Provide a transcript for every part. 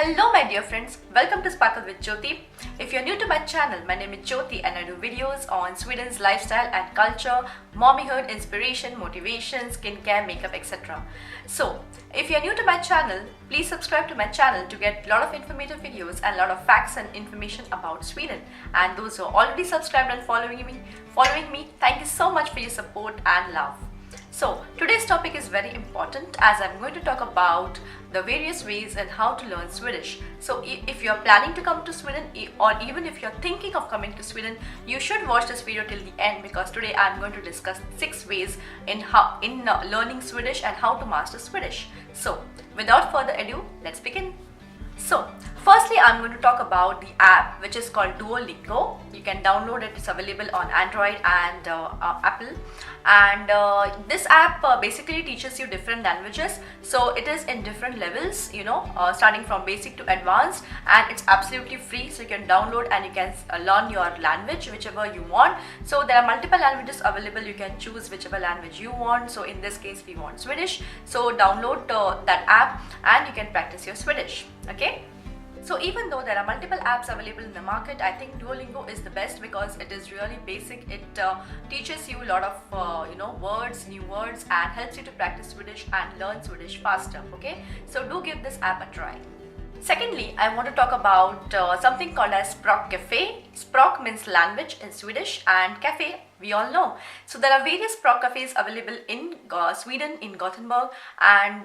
Hello my dear friends, welcome to Sparkle with Jyoti. If you're new to my channel, my name is Jyoti and I do videos on Sweden's lifestyle and culture, mommyhood, inspiration, motivation, skincare, makeup, etc. So, if you're new to my channel, please subscribe to my channel to get a lot of informative videos and a lot of facts and information about Sweden. And those who are already subscribed and following me, thank you so much for your support and love. So today's topic is very important as I'm going to talk about the various ways and how to learn Swedish. So if you're planning to come to Sweden or even if you're thinking of coming to Sweden, you should watch this video till the end because today I'm going to discuss 6 ways in learning Swedish and how to master Swedish. So without further ado, let's begin. So firstly, I'm going to talk about the app which is called Duolingo. You can download it. It's available on Android and Apple. And this app basically teaches you different languages. So it is in different levels, starting from basic to advanced, and it's absolutely free. So you can download and you can learn your language, whichever you want. So there are multiple languages available. You can choose whichever language you want. So in this case, we want Swedish. So download that app and you can practice your Swedish. Okay. So even though there are multiple apps available in the market, I think Duolingo is the best because it is really basic. It teaches you a lot of new words and helps you to practice Swedish and learn Swedish faster. Okay, so do give this app a try. Secondly, I want to talk about something called as Språk Cafe. Språk means language in Swedish and cafe we all know. So there are various Språk cafes available in Sweden, in Gothenburg, and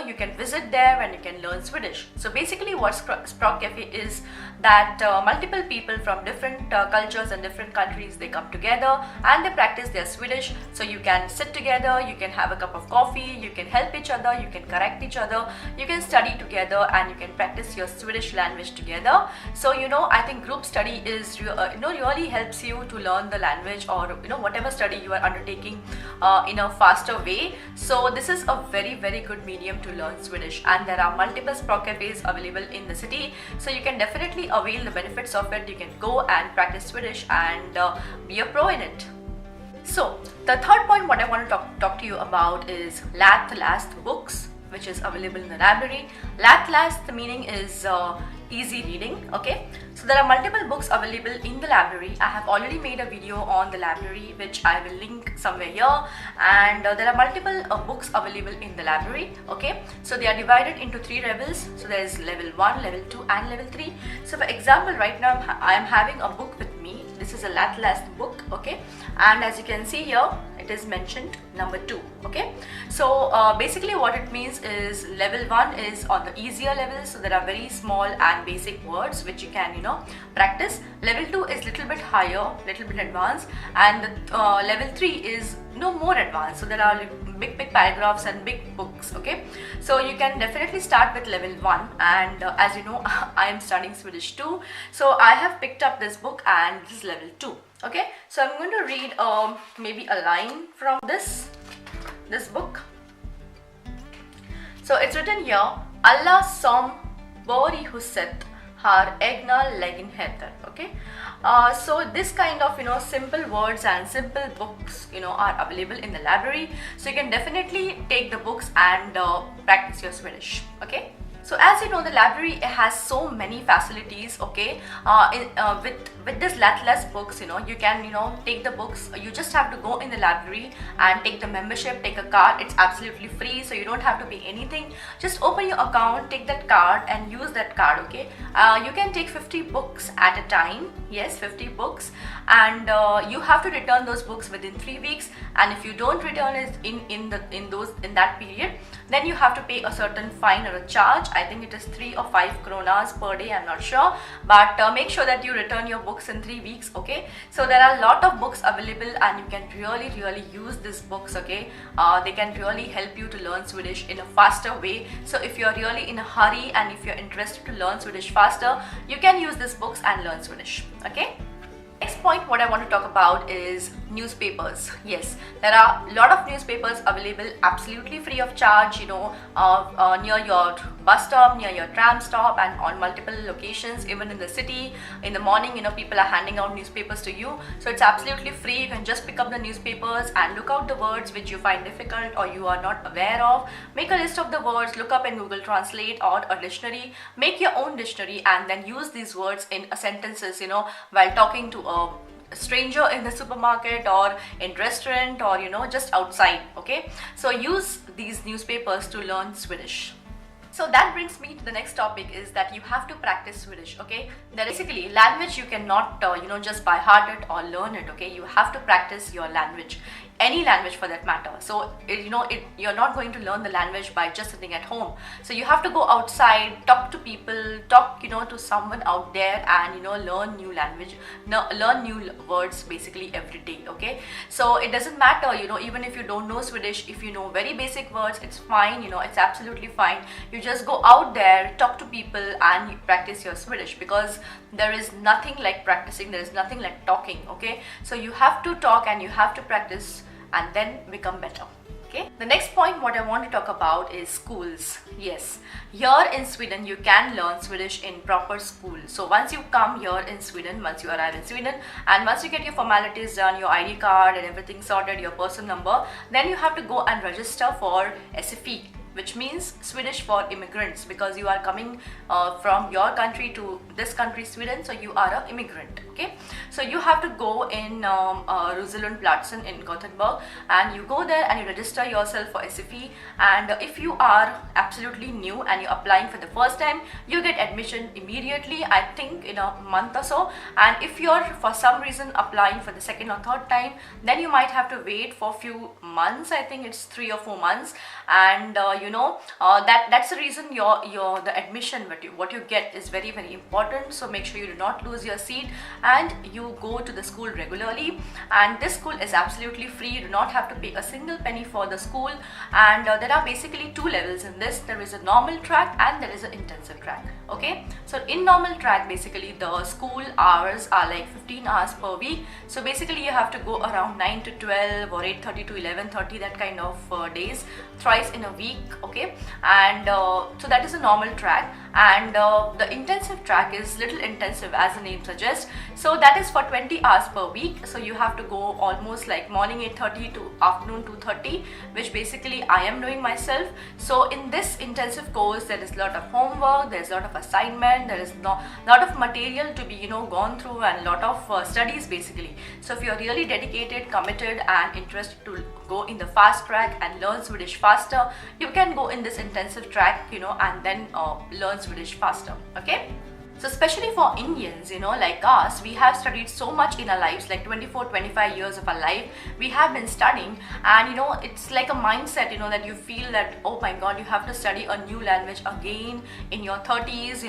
you can visit there and you can learn Swedish. So basically what Språk Cafe is that multiple people from different cultures and different countries, they come together and they practice their Swedish. So you can sit together, you can have a cup of coffee, you can help each other, you can correct each other, you can study together and you can practice your Swedish language together. So I think group study is really helps you to learn the language or whatever study you are undertaking in a faster way. So this is a very good medium to learn Swedish, and there are multiple Språk cafes available in the city, so you can definitely avail the benefits of it. You can go and practice Swedish and be a pro in it. So the third point what I want to talk to you about is Lättläst books, which is available in the library. Lättläst, the meaning is easy reading. Okay, so there are multiple books available in the library. I have already made a video on the library which I will link somewhere here, and there are multiple books available in the library. Okay, so they are divided into 3 levels. So there is level 1, level 2 and level 3. So for example, right now I am having a book with me. This is a Lättläst book. Okay, and as you can see here, it is mentioned number 2. Okay, so basically what it means is level 1 is on the easier level, so there are very small and basic words which you can practice. Level 2 is little bit higher, little bit advanced, and level 3 is more advanced, so there are big paragraphs and big books. Okay, so you can definitely start with level 1, and as you know I am studying Swedish too, so I have picked up this book and this is level 2. Okay, so I'm going to read maybe a line from this book. So it's written here, alla som bor i huset har egna lägenheter. Okay, so this kind of simple words and simple books are available in the library, so you can definitely take the books and practice your Swedish. Okay, so as you know, the library has so many facilities. Okay, with this Lättläst books, you can take the books. You just have to go in the library and take the membership, take a card. It's absolutely free, so you don't have to pay anything. Just open your account, take that card and use that card. Okay, you can take 50 books at a time. Yes, 50 books, and you have to return those books within 3 weeks. And if you don't return it in that period, then you have to pay a certain fine or a charge. I think it is 3 or 5 kronas per day, I'm not sure, but make sure that you return your books in 3 weeks. Okay, so there are a lot of books available and you can really use these books. Okay, they can really help you to learn Swedish in a faster way. So if you're really in a hurry and if you're interested to learn Swedish faster, you can use these books and learn Swedish. Okay, next next point what I want to talk about is newspapers. Yes, there are a lot of newspapers available absolutely free of charge, near your bus stop, near your tram stop, and on multiple locations, even in the city. In the morning, people are handing out newspapers to you, so it's absolutely free. You can just pick up the newspapers and look out the words which you find difficult or you are not aware of. Make a list of the words, look up in Google Translate or a dictionary, make your own dictionary, and then use these words in sentences, while talking to a stranger in the supermarket or in restaurant or just outside. Okay, so use these newspapers to learn Swedish. So that brings me to the next topic, is that you have to practice Swedish. Okay, that basically language you cannot just by heart it or learn it. Okay, you have to practice your language, any language for that matter. So you're not going to learn the language by just sitting at home. So you have to go outside, talk to people, talk to someone out there, and learn new language, learn new words basically every day. Okay, so it doesn't matter even if you don't know Swedish, if you know very basic words, it's fine. It's absolutely fine. You just go out there, talk to people, and you practice your Swedish, because there is nothing like practicing, there is nothing like talking. Okay, so you have to talk and you have to practice and then become better. Okay, the next point what I want to talk about is schools. Yes, here in Sweden you can learn Swedish in proper school. So once you come here in Sweden, once you arrive in Sweden, and once you get your formalities done, your ID card and everything sorted, your person number, then you have to go and register for SFI, which means Swedish for immigrants, because you are coming from your country to this country, Sweden, so you are an immigrant. Okay, so you have to go in Roselundplatsen in Gothenburg, and you go there and you register yourself for SFI. And if you are absolutely new and you're applying for the first time, you get admission immediately, I think in a month or so. And if you're for some reason applying for the second or third time, then you might have to wait for a few months. I think it's 3 or 4 months, and that's the reason the admission what you get is very, very important. So make sure you do not lose your seat, and you go to the school regularly. And this school is absolutely free. You do not have to pay a single penny for the school. And there are basically 2 levels in this. There is a normal track and there is an intensive track. Okay, so in normal track, basically the school hours are like 15 hours per week. So basically you have to go around 9 to 12 or 8:30 to 11:30, that kind of days, thrice in a week. Okay, and so that is a normal track. And the intensive track is little intensive, as the name suggests. So that is for 20 hours per week. So you have to go almost like morning 8:30 to afternoon 2:30, which basically I am doing myself. So in this intensive course, there is a lot of homework, there is a lot of assignment, there is lot of material to be gone through, and lot of studies basically. So if you are really dedicated, committed, and interested to go in the fast track and learn Swedish faster, you can go in this intensive track, and then learn Swedish faster. Okay, so especially for Indians, like us, we have studied so much in our lives, like 24-25 years of our life we have been studying. And it's like a mindset, that you feel that, oh my god, you have to study a new language again in your 30s.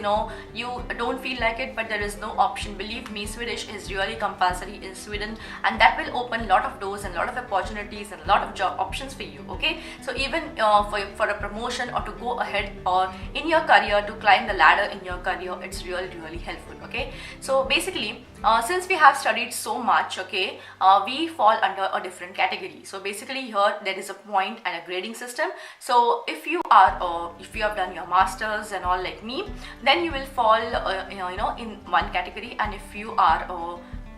You don't feel like it, but there is no option. Believe me, Swedish is really compulsory in Sweden, and that will open a lot of doors and a lot of opportunities and a lot of job options for you. Okay, so even for a promotion or to go ahead or in your career, to climb the ladder in your career, it's really helpful. Okay, so basically since we have studied so much, okay, we fall under a different category. So basically here there is a point and a grading system. So if you have done your masters and all like me, then you will fall in one category. And if you are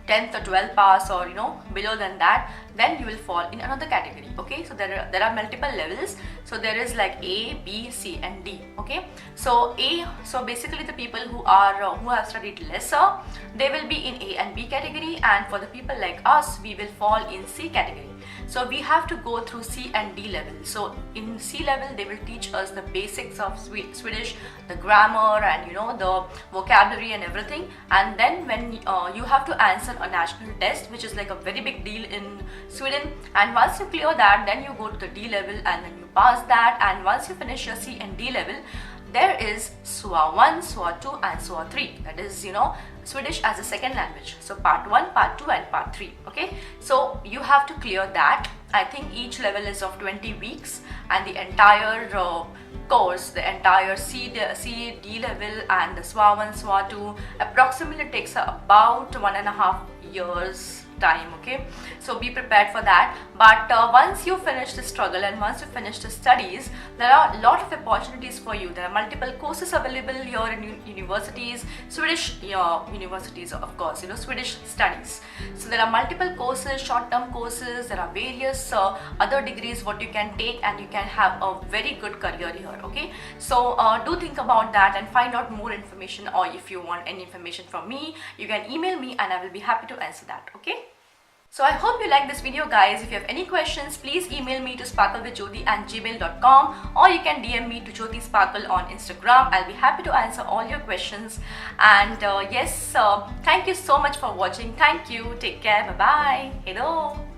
10th or 12th pass or below than that, then you will fall in another category. Okay, so there are multiple levels. So there is like A, B, C and D. Okay, so so basically the people who have studied lesser, they will be in A and B category, and for the people like us, we will fall in C category. So we have to go through C and D level. So in C level, they will teach us the basics of Swedish, the grammar and the vocabulary and everything. And then when you have to answer a national test, which is like a very big deal in Sweden. And once you clear that, then you go to the D level, and then you pass that. And once you finish your C and D level, there is SWA 1, SWA 2 and SWA 3. That is, Swedish as a second language. So part 1, part 2 and part 3. Okay, so you have to clear that. I think each level is of 20 weeks, and the entire course, the entire C, D level and the SWA 1, SWA 2 approximately takes about 1.5 years time. Okay, so be prepared for that. But once you finish the struggle and once you finish the studies, there are a lot of opportunities for you. There are multiple courses available here in universities, Swedish universities, of course, Swedish studies. So there are multiple courses, short-term courses. There are various other degrees what you can take, and you can have a very good career here. Okay, so do think about that and find out more information, or if you want any information from me, you can email me and I will be happy to answer that. Okay, so I hope you like this video, guys. If you have any questions, please email me to sparklewithjyoti@gmail.com, or you can DM me to Jyoti Sparkle on Instagram. I'll be happy to answer all your questions. And yes, thank you so much for watching. Thank you. Take care. Bye bye. Hello.